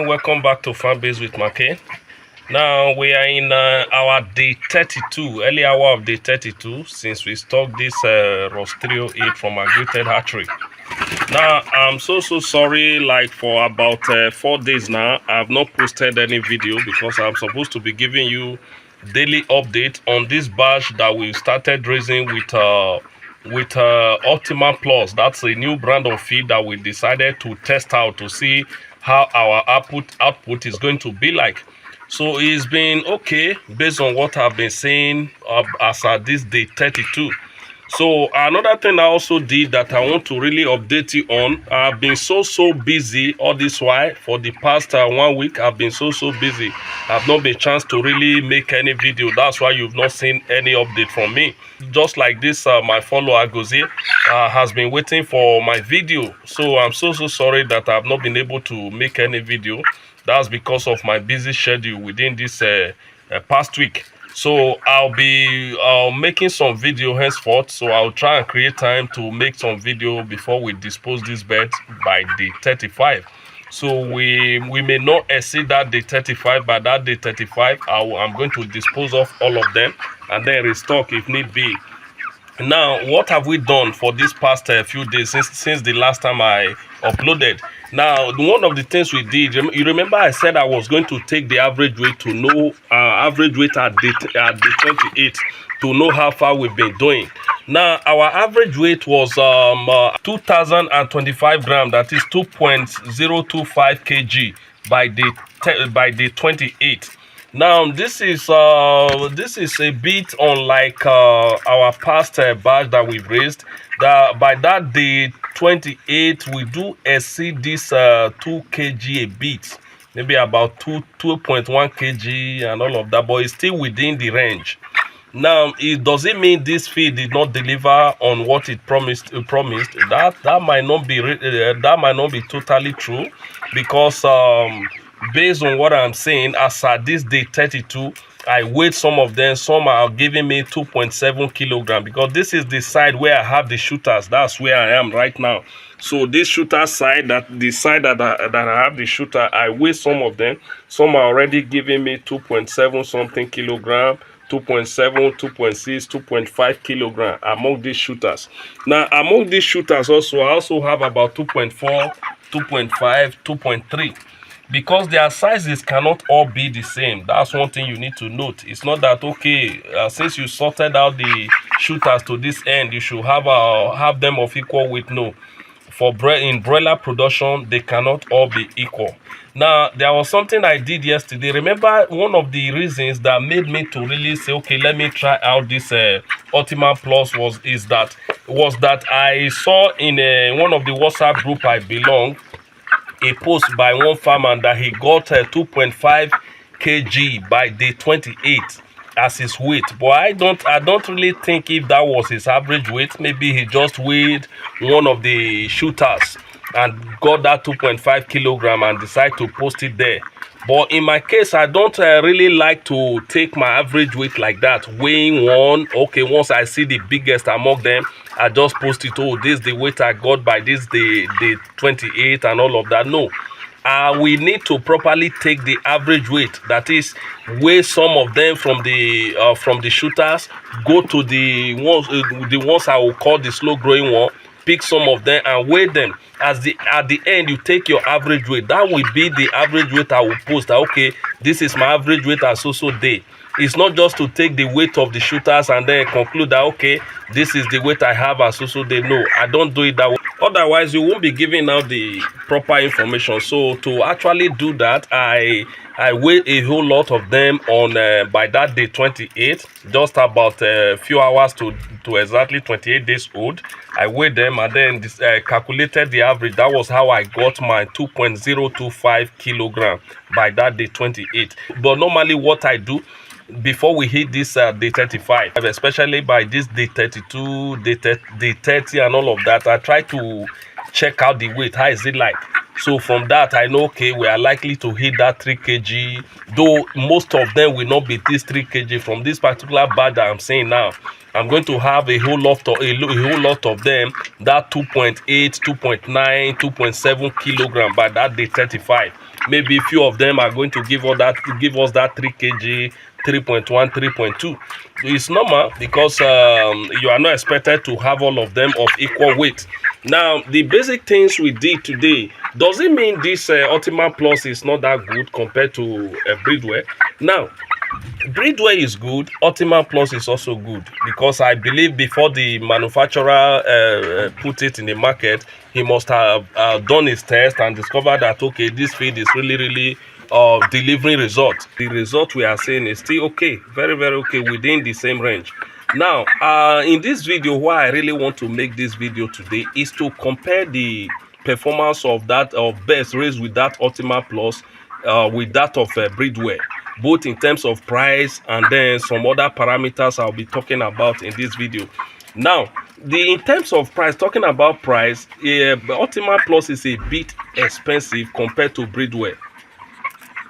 again, welcome back to Farmbiz with Markay. Now we are in our day 32, early hour of day 32, since we stocked this Rostrio 8 from our greeted hatchery. Now I'm so sorry, like for about 4 days now I have not posted any video because I'm supposed to be giving you daily update on this batch that we started raising with Optima Plus. That's a new brand of feed that we decided to test out to see how our output is going to be like. So it's been okay based on what I've been saying as at this day 32. So another thing I also did that I want to really update you on, I've been so busy all this while. For the past 1 week I've been so busy. I've not been chance to really make any video. That's why you've not seen any update from me. Just like this, my follower Agozie has been waiting for my video. So I'm so sorry that I've not been able to make any video. That's because of my busy schedule within this past week. So I'll be making some video henceforth. So I'll try and create time to make some video before we dispose this bird by day 35. So we may not exceed that day 35. By that day 35, I'm going to dispose of all of them and then restock if need be. Now, what have we done for this past few days since the last time I uploaded? Now, one of the things we did, you remember I said I was going to take the average weight to know average weight at the 28 to know how far we've been doing. Now, our average weight was 2,025 grams, that is 2.025 kg by the 28. Now this is a bit unlike our past batch that we've raised. That by that day 28 we do exceed this 2 kg a bit, maybe about 2.1 kg and all of that, but it's still within the range. Now it doesn't mean this feed did not deliver on what it promised. That might not be totally true, because based on what I'm saying, as at this day 32, I weighed some of them. Some are giving me 2.7 kilogram, because this is the side where I have the shooters. That's where I am right now. So this shooter side, the side that I have the shooter, I weigh some of them. Some are already giving me 2.7 something kilogram, 2.7, 2.6, 2.5 kilogram among these shooters. Now among these shooters also, I also have about 2.4, 2.5, 2.3. Because their sizes cannot all be the same. That's one thing you need to note. It's not that, okay, since you sorted out the shooters to this end, you should have them of equal weight. No. In broiler production, they cannot all be equal. Now, there was something I did yesterday. Remember, one of the reasons that made me to really say, okay, let me try out this Optima Plus was that I saw in one of the WhatsApp group I belong, a post by one farmer that he got 2.5 kg by day 28 as his weight. But I don't really think if that was his average weight. Maybe he just weighed one of the shooters and got that 2.5 kilogram and decided to post it there. But in my case, I don't really like to take my average weight like that, weighing one. Okay, once I see the biggest among them, I just post it. Oh, this is the weight I got by this day 28 and all of that. No, we need to properly take the average weight. That is, weigh some of them from the shooters, go to the ones I will call the slow growing one. Pick some of them and weigh them. At the end, you take your average weight. That will be the average weight I will post. That, okay, this is my average weight as so day. It's not just to take the weight of the shooters and then conclude that, okay, this is the weight I have as so day. No, I don't do it that way. Otherwise, you won't be giving out the proper information. So to actually do that, I weigh a whole lot of them on by that day 28, just about a few hours to exactly 28 days old. I weighed them and then calculated the average. That was how I got my 2.025 kilogram by that day 28. But normally what I do before we hit this day 35, especially by this day 32, day 30 and all of that, I try to check out the weight. How is it like? So from that, I know, okay, we are likely to hit that 3 kg, though most of them will not be this 3 kg. From this particular batch that I'm saying now, I'm going to have a whole lot of them, that 2.8, 2.9, 2.7 kilogram by that day 35. maybe few of them are going to give us that 3 kg, 3.1, 3.2. It's normal because you are not expected to have all of them of equal weight. Now, the basic things we did today, does it mean this Ultima Plus is not that good compared to Breedware? Now, Breedware is good, Ultima Plus is also good, because I believe before the manufacturer put it in the market, he must have done his test and discovered that, okay, this feed is really delivering results. The result we are seeing is still okay, very okay, within the same range. Now, in this video, why I really want to make this video today is to compare the performance of that best raised with that Ultima Plus with that of Breedware, both in terms of price and then some other parameters I'll be talking about in this video. Now, in terms of price, talking about price, Ultima Plus is a bit expensive compared to Breedware.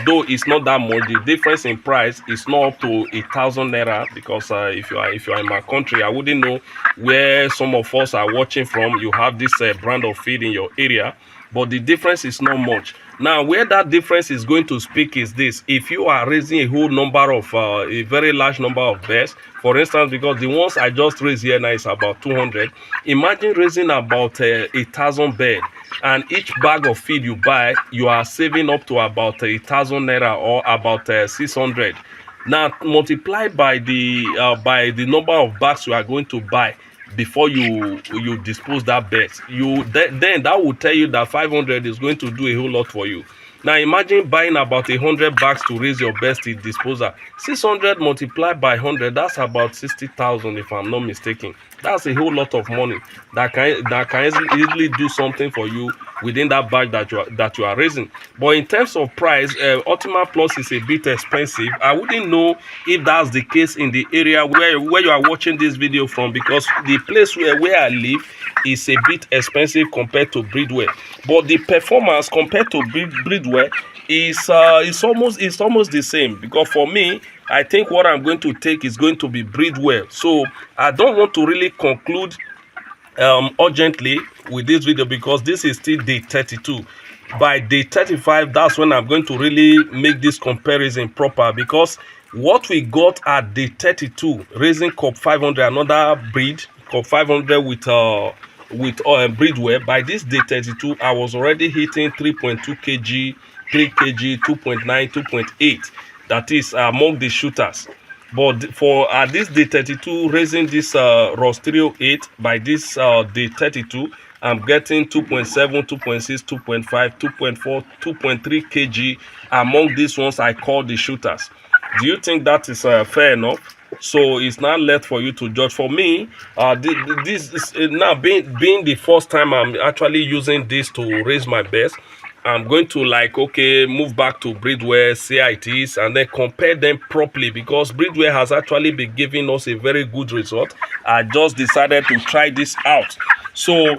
Though it's not that much, the difference in price is not up to 1,000 naira, because if you are in my country, I wouldn't know where some of us are watching from. You have this brand of feed in your area, but the difference is not much. Now, where that difference is going to speak is this: if you are raising a whole number of a very large number of birds, for instance, because the ones I just raised here now is about 200. Imagine raising about 1,000 birds, and each bag of feed you buy, you are saving up to about 1,000 naira, or about 600. Now, multiply by the number of bags you are going to buy before you dispose that bird. Then that will tell you that 500 is going to do a whole lot for you. Now, imagine buying about 100 bags to raise your best in disposal. 600 multiplied by 100, that's about 60,000 if I'm not mistaken. That's a whole lot of money that can easily do something for you within that bag that you are raising. But in terms of price, Ultima Plus is a bit expensive. I wouldn't know if that's the case in the area where you are watching this video from, because the place where I live is a bit expensive compared to Breedware. But the performance compared to Breedware is almost the same, because for me, I think what I'm going to take is going to be Breedware. So I don't want to really conclude urgently with this video, because this is still day 32. By day 35, that's when I'm going to really make this comparison proper, because what we got at day 32 raising Cobb 500, another breed, Cobb 500 with Breedware, by this day 32 I was already hitting 3.2 kg, 3 kg, 2.9, 2.8. that is among the shooters. But for at this day 32 raising this Rostrio 8, by this day 32 I'm getting 2.7, 2.6, 2.5, 2.4, 2.3 kg among these ones I call the shooters. Do you think that is fair enough? So it's not left for you to judge. For me, this is now being the first time I'm actually using this to raise my best. I'm going to move back to Breedware, see how it is, and then compare them properly, because Breedware has actually been giving us a very good result. I just decided to try this out. So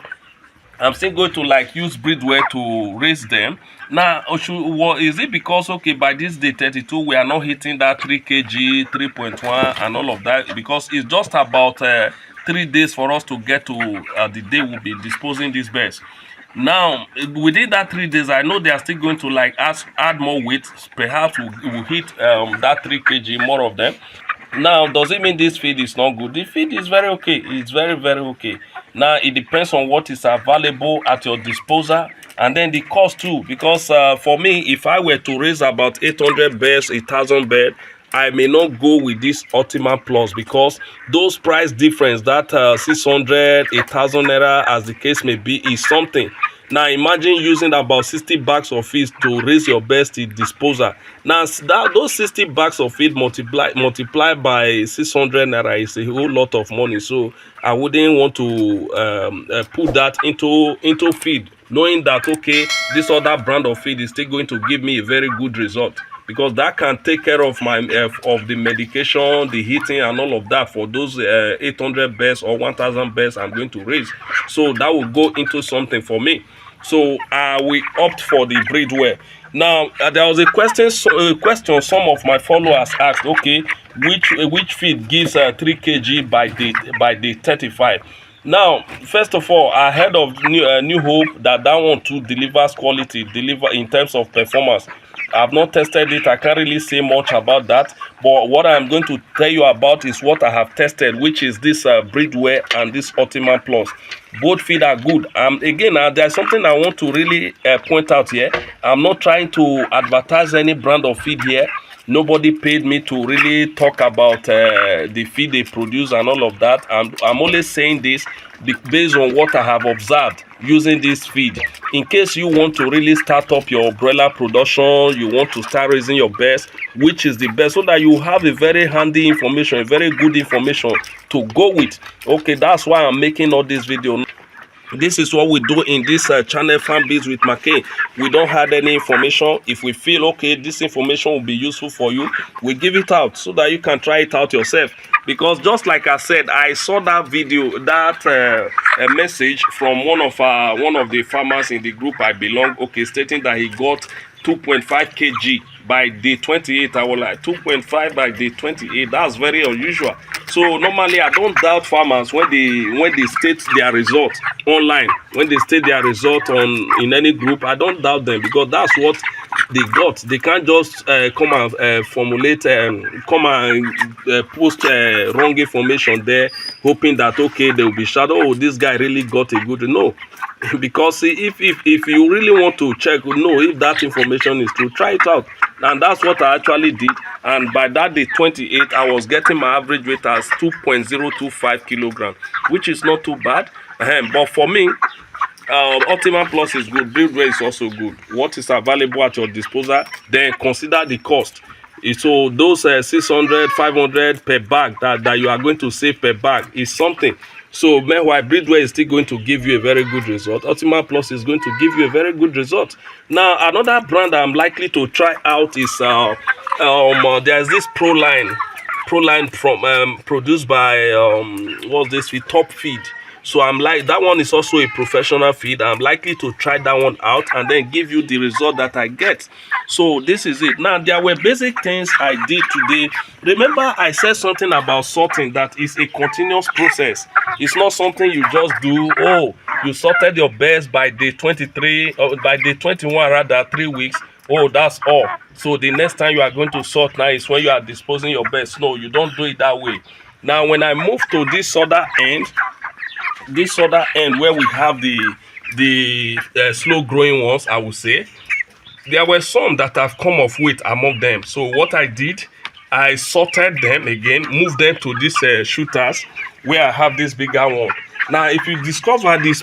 I'm still going to use Breedware to raise them. Now, is it because, okay, by this day 32 we are not hitting that 3 kg, 3.1 and all of that, because it's just about 3 days for us to get to the day we'll be disposing these birds. Now, within that 3 days, I know they are still going to add more weight. Perhaps we'll hit that 3 kg, more of them. Now, does it mean this feed is not good? The feed is very okay. It's very okay. Now, it depends on what is available at your disposal, and then the cost too. Because for me, if I were to raise about 800 birds, 1,000 birds, I may not go with this Ultima Plus, because those price difference, that 600, 1,000 naira, as the case may be, is something. Now imagine using about 60 bags of feed to raise your best in disposal. Now those 60 bags of feed multiply by 600 naira is a whole lot of money. So I wouldn't want to put that into feed, knowing that, okay, this other brand of feed is still going to give me a very good result, because that can take care of my of the medication, the heating and all of that for those 800 birds or 1,000 birds I'm going to raise. So that will go into something for me. So we opt for the Breedware. Now there was a question some of my followers asked, okay, which feed gives 3 kg by day 35? Now, first of all, ahead of New Hope, that one too delivers quality, deliver in terms of performance. I've not tested it. I can't really say much about that. But what I'm going to tell you about is what I have tested, which is this Breedware and this Ultimate Plus. Both feed are good. Again, there's something I want to really point out here. I'm not trying to advertise any brand of feed here. Nobody paid me to really talk about the feed they produce and all of that. I'm only saying this based on what I have observed using this feed. In case you want to really start up your broiler production, you want to start raising your birds, which is the best, so that you have a very handy information, a very good information to go with. Okay, that's why I'm making all this video. This is what we do in this channel, Farmbiz with Markay. We don't have any information. If we feel okay, this information will be useful for you, we give it out so that you can try it out yourself. Because just like I said, I saw that video, that a message from one of the farmers in the group I belong, okay, stating that he got 2.5 kg by day 28. I was like, 2.5 by day 28. That's very unusual. So normally I don't doubt farmers when they state their result online, when they state their result in any group. I don't doubt them, because that's what they got. They can't just come and formulate come and post wrong information there, hoping that okay, they will be shout, oh, this guy really got a good. No. Because if you really want to check, know if that information is true, try it out. And that's what I actually did. And by that day 28, I was getting my average weight as 2.025 kilograms, which is not too bad. But for me, Ultimate Plus is good, Broiler is also good. What is available at your disposal, then consider the cost. So those 600, 500 per bag that you are going to save per bag is something. So meanwhile, Breedware is still going to give you a very good result. Ultimate Plus is going to give you a very good result. Now, another brand I'm likely to try out is there's this Pro line from produced by what's this feed, Top Feed. So I'm like, that one is also a professional feed. I'm likely to try that one out and then give you the result that I get. So this is it. Now, there were basic things I did today. Remember, I said something about sorting, that is a continuous process. It's not something you just do, oh, you sorted your birds by day 23, or by day 21 rather, 3 weeks. Oh, that's all. So the next time you are going to sort now is when you are disposing your birds. No, you don't do it that way. Now, when I move to this other end where we have the slow growing ones, I would say, there were some that have come off weight among them. So what I did, I sorted them again, moved them to these shooters where I have this bigger one. Now, if you discover this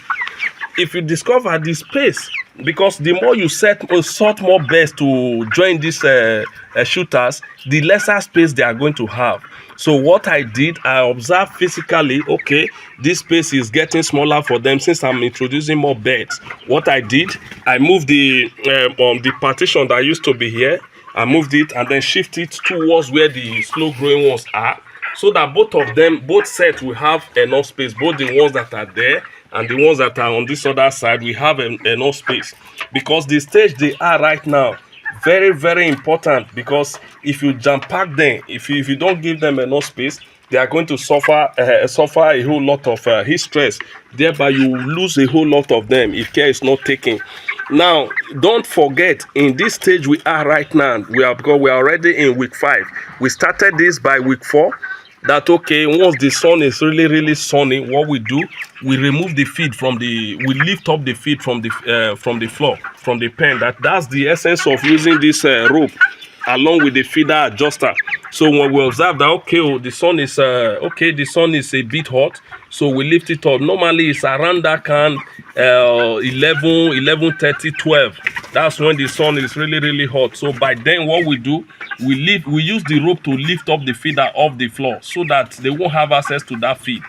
space, because the more you sort more birds to join these shooters, the lesser space they are going to have. So what I did, I observed physically, okay, this space is getting smaller for them since I'm introducing more birds. What I did, I moved the partition that used to be here. I moved it and then shift it towards where the slow growing ones are, so that both sets will have enough space, both the ones that are there and the ones that are on this other side, we have enough space. Because the stage they are right now, very, very important, because if you jam pack them, if you don't give them enough space, they are going to suffer a whole lot of heat stress. Thereby, you lose a whole lot of them if care is not taken. Now, don't forget, in this stage we are right now, because we are already in week 5. We started this by week 4. That okay, once the sun is really, really sunny, what we do, we remove the feed we lift up the feed from the floor, from the pen. That's the essence of using this rope along with the feeder adjuster. So when we observe that okay, oh, the sun is a bit hot, so we lift it up. Normally it's around that can 11:30, 12. That's when the sun is really, really hot. So by then what we do, we use the rope to lift up the feeder off the floor so that they won't have access to that feed.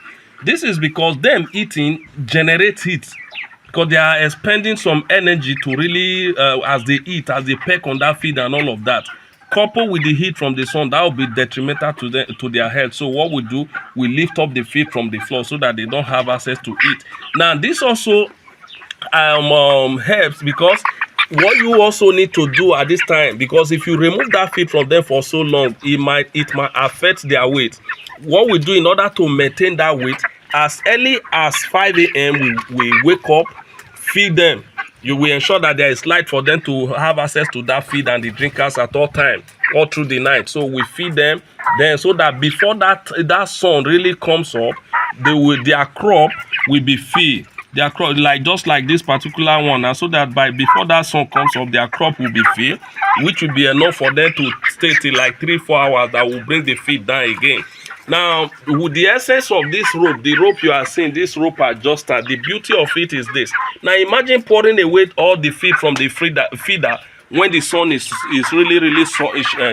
This is because them eating generates heat, because they are expending some energy to really as they eat, as they peck on that feed and all of that. Coupled with the heat from the sun, that will be detrimental to their health. So what we do, we lift up the feed from the floor so that they don't have access to it. Now this also helps, because what you also need to do at this time, because if you remove that feed from them for so long, it might affect their weight. What we do in order to maintain that weight, as early as 5 a.m. we wake up, feed them. You will ensure that there is light for them to have access to that feed and the drinkers at all time, all through the night. So we feed them, then so that before that sun really comes up, their crop will be filled. Their crop, like just like this particular one, and so that before that sun comes up, their crop will be filled, which will be enough for them to stay till like 3-4 hours. That will bring the feed down again. Now, with the essence of this rope, the rope you are seeing, this rope adjuster, the beauty of it is this. Now, imagine pouring away all the feed from the feeder when the sun is really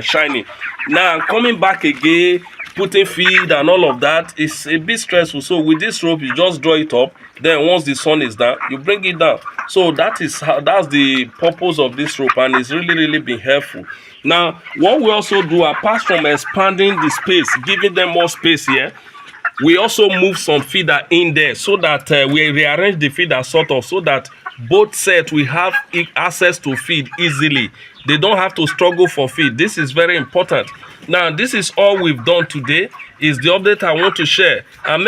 shining. Now, coming back again, putting feed and all of that is a bit stressful. So with this rope, you just draw it up. Then once the sun is down, you bring it down. So that's the purpose of this rope, and it's really been helpful. Now, what we also do, apart from expanding the space, giving them more space here, we also move some feeder in there so that we rearrange the feeder sort of, so that both sets will have access to feed easily. They don't have to struggle for feed. This is very important. Now, this is all we've done today. Is the update I want to share. And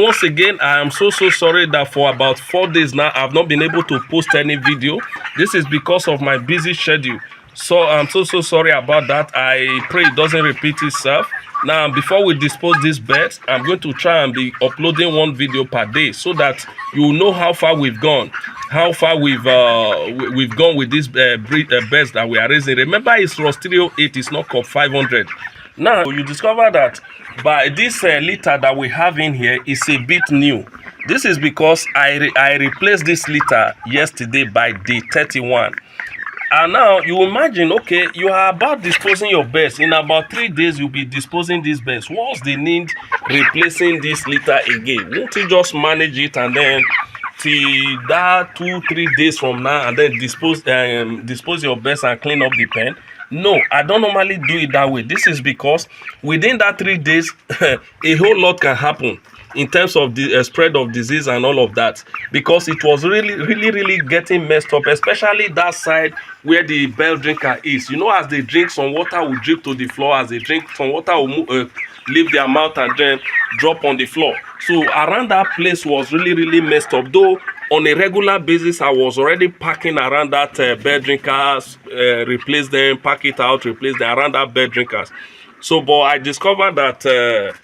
once again, I am so sorry that for about 4 days now, I've not been able to post any video. This is because of my busy schedule. So I'm so sorry about that. I pray it doesn't repeat itself. Now, before we dispose these birds, I'm going to try and be uploading 1 video per day so that you know how far we've gone, how far we've gone with these birds that we are raising. Remember, it's Rosterio 8, it's not Cobb 500. Now, you discover that by this litter that we have in here is a bit new. This is because I replaced this litter yesterday by day 31. And now you imagine, okay, you are about disposing your birds. In about 3 days, you'll be disposing these birds. What's the need replacing this litter again? Won't you just manage it and then till that 2-3 days from now and then dispose your birds and clean up the pen? No, I don't normally do it that way. This is because within that 3 days, a whole lot can happen in terms of the spread of disease and all of that, because it was really getting messed up, especially that side where the bell drinker is. You know, as they drink, some water will drip to the floor. As they drink, some water will leave their mouth and then drop on the floor. So around that place was really messed up. Though on a regular basis, I was already packing around that bed drinkers, replace them, pack it out, replace them around that bed drinkers. So, but I discovered that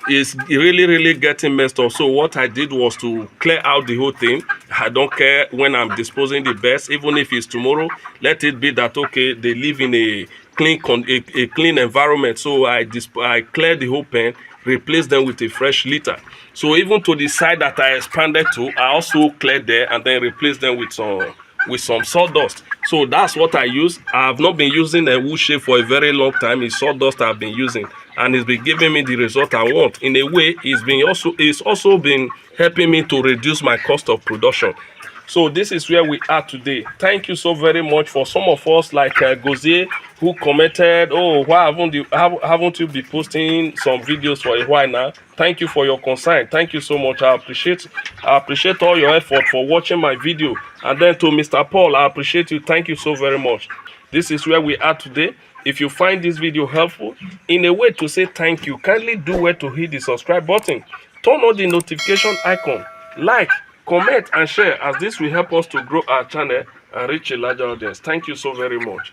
it's really getting messed up. So what I did was to clear out the whole thing. I don't care when I'm disposing the birds, even if it's tomorrow. Let it be that, okay, they live in a clean environment. So I cleared the whole pen, replaced them with a fresh litter. So even to the side that I expanded to, I also cleared there and then replaced them with some sawdust. So that's what I use. I have not been using a wood shade for a very long time. It's sawdust I've been using, and it's been giving me the result I want. In a way, it's also been helping me to reduce my cost of production. So this is where we are today. Thank you so very much. For some of us like Gozier, who commented, oh, why haven't you been posting some videos for a while now? Thank you for your concern. Thank you so much. I appreciate all your effort for watching my video. And then to Mr. Paul, I appreciate you. Thank you so very much. This is where we are today. If you find this video helpful, in a way to say thank you, kindly do well to hit the subscribe button. Turn on the notification icon. Like, comment and share, as this will help us to grow our channel and reach a larger audience. Thank you so very much.